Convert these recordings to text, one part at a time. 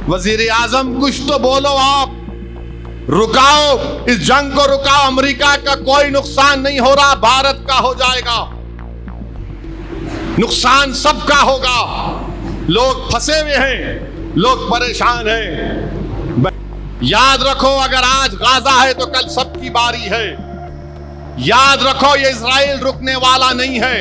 वजीर आजम कुछ तो बोलो आप, रुकाओ इस जंग को, रुकाओ। अमेरिका का कोई नुकसान नहीं हो रहा, भारत का हो जाएगा, नुकसान सबका होगा। लोग फंसे हुए हैं, लोग परेशान हैं। याद रखो, अगर आज गाजा है तो कल सबकी बारी है। याद रखो, ये इजराइल रुकने वाला नहीं है।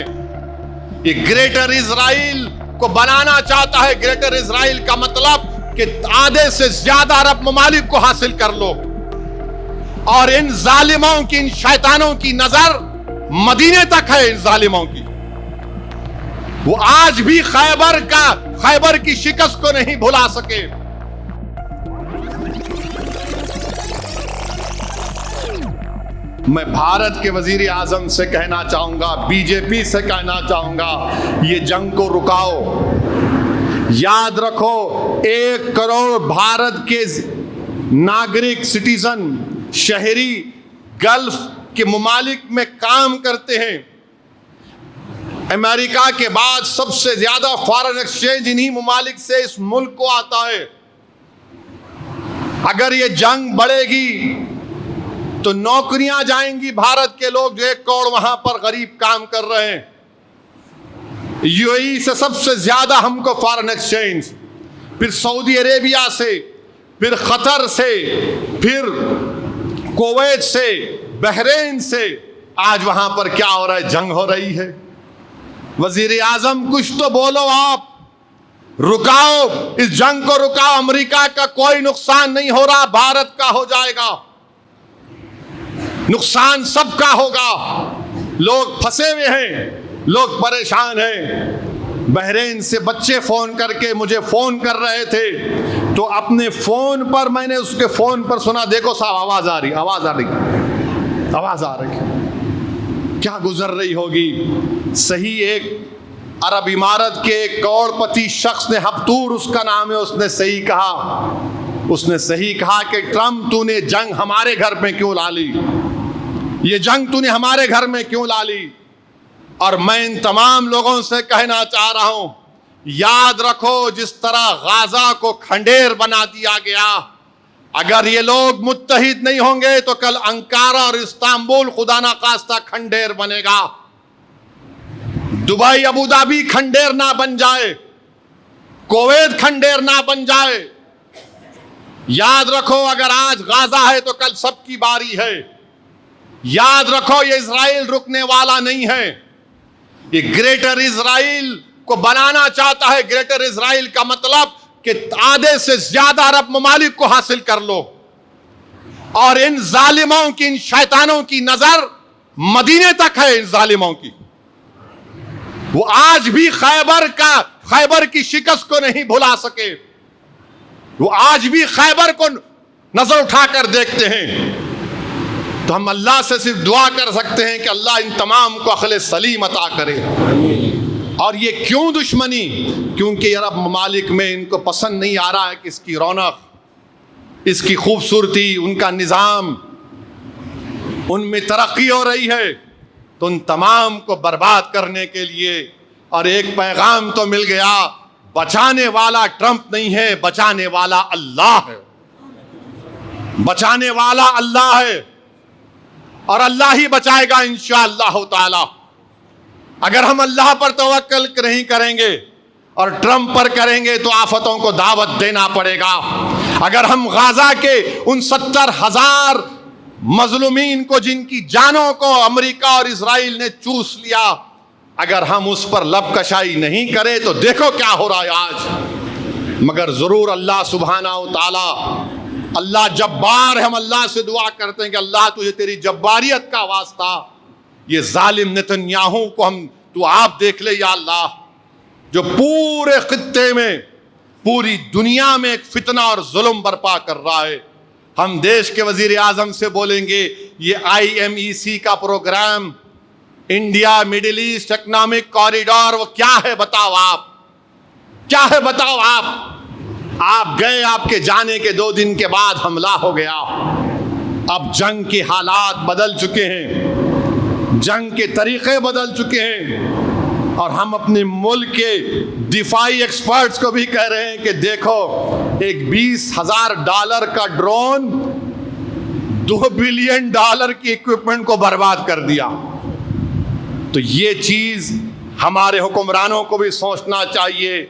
ये ग्रेटर इजराइल को बनाना चाहता है। ग्रेटर इजराइल का मतलब कि आधे से ज्यादा अरब ममालिक को हासिल कर लो, और इन जालिमों की, इन शैतानों की नजर मदीने तक है। इन जालिमों की, वो आज भी खैबर की शिकस्त को नहीं भुला सके। मैं भारत के वजीर आजम से कहना चाहूंगा, बीजेपी से कहना चाहूंगा, ये जंग को रुकाओ। याद रखो, 1 करोड़ भारत के नागरिक, सिटीजन, शहरी गल्फ के मुमालिक में काम करते हैं। अमेरिका के बाद सबसे ज्यादा फॉरेन एक्सचेंज इन्हीं मुमालिक से इस मुल्क को आता है। अगर ये जंग बढ़ेगी तो नौकरियां जाएंगी। भारत के लोग जो 1 करोड़ वहां पर गरीब काम कर रहे हैं, यूएई से सबसे ज्यादा हमको फॉरेन एक्सचेंज, फिर सऊदी अरेबिया से, फिर कतर से, फिर कुवैत से, बहरीन से। आज वहां पर क्या हो रहा है? जंग हो रही है। वजीर आजम कुछ तो बोलो आप, रुकाओ इस जंग को, रुकाओ। अमेरिका का कोई नुकसान नहीं हो रहा, भारत का हो जाएगा, नुकसान सबका होगा। लोग फंसे हुए हैं, लोग परेशान हैं। बहरीन से बच्चे फोन करके मुझे फोन कर रहे थे, तो अपने फोन पर मैंने उसके फोन पर सुना, देखो साहब आवाज आ रही, आवाज आ रही, आवाज आ रही, क्या गुजर रही होगी। सही एक अरब इमारत के एक करोड़पति शख्स ने, हफ्तूर उसका नाम है, उसने सही कहा, उसने सही कहा कि ट्रम्प तूने जंग हमारे घर में क्यों ला ली, ये जंग तूने हमारे घर में क्यों ला ली। और मैं इन तमाम लोगों से कहना चाह रहा हूं, याद रखो, जिस तरह गाजा को खंडेर बना दिया गया, अगर ये लोग मुत्तहिद नहीं होंगे तो कल अंकारा और इस्तांबुल खुदा ना खास्ता खंडेर बनेगा। दुबई, अबू धाबी खंडेर ना बन जाए, कुवैत खंडेर ना बन जाए। याद रखो, अगर आज गाजा है तो कल सबकी बारी है। याद रखो, ये इजराइल रुकने वाला नहीं है। ये ग्रेटर इजराइल को बनाना चाहता है। ग्रेटर इजराइल का मतलब कि आधे से ज्यादा अरब ममालिक को हासिल कर लो, और इन जालिमों की, इन शैतानों की नजर मदीने तक है। इन जालिमों की, वो आज भी खैबर की शिकस्त को नहीं भुला सके। वो आज भी खैबर को नजर उठाकर देखते हैं। तो हम अल्लाह से सिर्फ दुआ कर सकते हैं कि अल्लाह इन तमाम को अक्ल सलीम अता करे। और ये क्यों दुश्मनी? क्योंकि अरब ममालिक में इनको पसंद नहीं आ रहा है कि इसकी रौनक, इसकी खूबसूरती, उनका निज़ाम, उनमें तरक्की हो रही है, तो उन तमाम को बर्बाद करने के लिए। और एक पैगाम तो मिल गया, बचाने वाला ट्रंप नहीं है, बचाने वाला अल्लाह है। बचाने वाला अल्लाह है, और अल्लाह ही बचाएगा इंशाअल्लाह ताला। अगर हम अल्लाह पर तवक्कल नहीं करेंगे और ट्रंप पर करेंगे तो आफतों को दावत देना पड़ेगा। अगर हम गाजा के उन 70,000 मजलूमीन को, जिनकी जानों को अमेरिका और इजराइल ने चूस लिया, अगर हम उस पर लबकशाई नहीं करें तो देखो क्या हो रहा है आज। मगर जरूर अल्लाह सुब्हाना व ताला, अल्लाह जब्बार है। हम अल्लाह से दुआ करते हैं कि अल्लाह तुझे तेरी जब्बारियत का वास्ता, ये जालिम नेतन्याहू को तू आप देख ले या अल्लाह, जो पूरे खित्ते में, पूरी दुनिया में एक फितना और जुल्म बर्पा कर रहा है। हम देश के वजीर आजम से बोलेंगे, ये IMEC का programme, India Middle East economic corridor, वो क्या है बताओ आप, क्या है बताओ आप गए, आपके जाने के 2 दिन के बाद हमला हो गया। अब जंग के हालात बदल चुके हैं, जंग के तरीके बदल चुके हैं। और हम अपने मुल्क के दिफाई एक्सपर्ट्स को भी कह रहे हैं कि देखो, एक $20,000 का ड्रोन $2 बिलियन की इक्विपमेंट को बर्बाद कर दिया। तो ये चीज हमारे हुक्मरानों को भी सोचना चाहिए।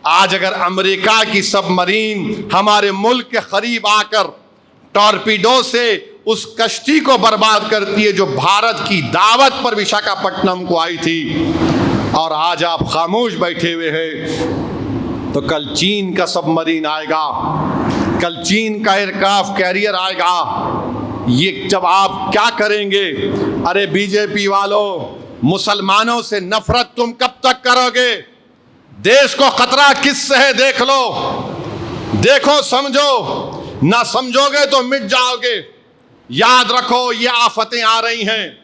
आज अगर अमेरिका की सबमरीन हमारे मुल्क के करीब आकर टॉर्पीडो से उस कश्ती को बर्बाद करती है जो भारत की दावत पर विशाखापट्टनम को आई थी, और आज आप खामोश बैठे हुए हैं, तो कल चीन का सबमरीन आएगा, कल चीन का एयरक्राफ्ट कैरियर आएगा। ये जब आप क्या करेंगे? अरे बीजेपी वालों, मुसलमानों से नफरत तुम कब तक करोगे? देश को खतरा किससे है देख लो, देखो, समझो। ना समझोगे तो मिट जाओगे। याद रखो, ये आफतें आ रही हैं।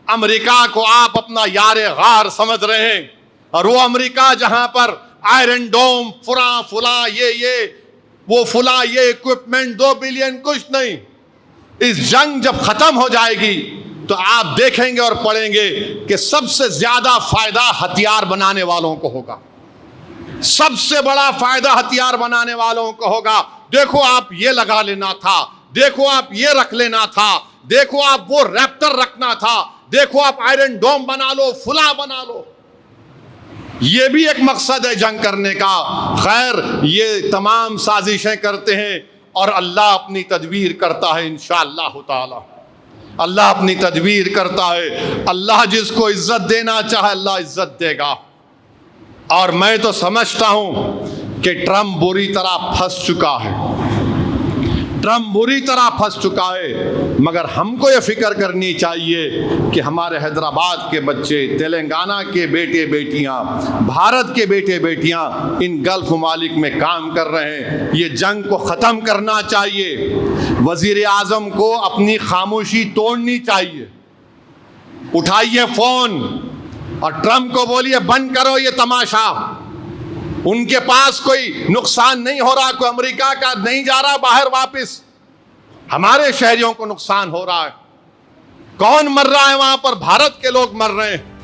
अमेरिका को आप अपना यारे गार समझ रहे हैं, और वो अमेरिका जहां पर आयरन डोम, फुला ये इक्विपमेंट, 2 बिलियन कुछ नहीं। इस जंग जब खत्म हो जाएगी तो आप देखेंगे और पढ़ेंगे कि सबसे ज्यादा फायदा हथियार बनाने वालों को होगा। सबसे बड़ा फायदा हथियार बनाने वालों को होगा। देखो, आप ये लगा लेना था, देखो आप ये रख लेना था, देखो आप वो रैप्टर रखना था, देखो आप आयरन डोम बना लो, फुला बना लो। ये भी एक मकसद है जंग करने का। खैर, ये तमाम साजिशें करते हैं और अल्लाह अपनी तदबीर करता है। इंशाअल्लाह ताला अल्लाह अपनी तदबीर करता है। अल्लाह जिसको इज्जत देना चाहे अल्लाह इज्जत देगा। और मैं तो समझता हूं कि ट्रम्प बुरी तरह फंस चुका है, ट्रम्प बुरी तरह फंस चुका है। मगर हमको ये फिक्र करनी चाहिए कि हमारे हैदराबाद के बच्चे, तेलंगाना के बेटे बेटियां, भारत के बेटे बेटियां इन गल्फ ममालिक में काम कर रहे हैं। ये जंग को ख़त्म करना चाहिए। वज़ीर आज़म को अपनी खामोशी तोड़नी चाहिए। उठाइए फ़ोन और ट्रम्प को बोलिए बंद करो ये तमाशा। उनके पास कोई नुकसान नहीं हो रहा, कोई अमेरिका का नहीं जा रहा बाहर वापस, हमारे शहरियों को नुकसान हो रहा है। कौन मर रहा है वहां पर? भारत के लोग मर रहे हैं।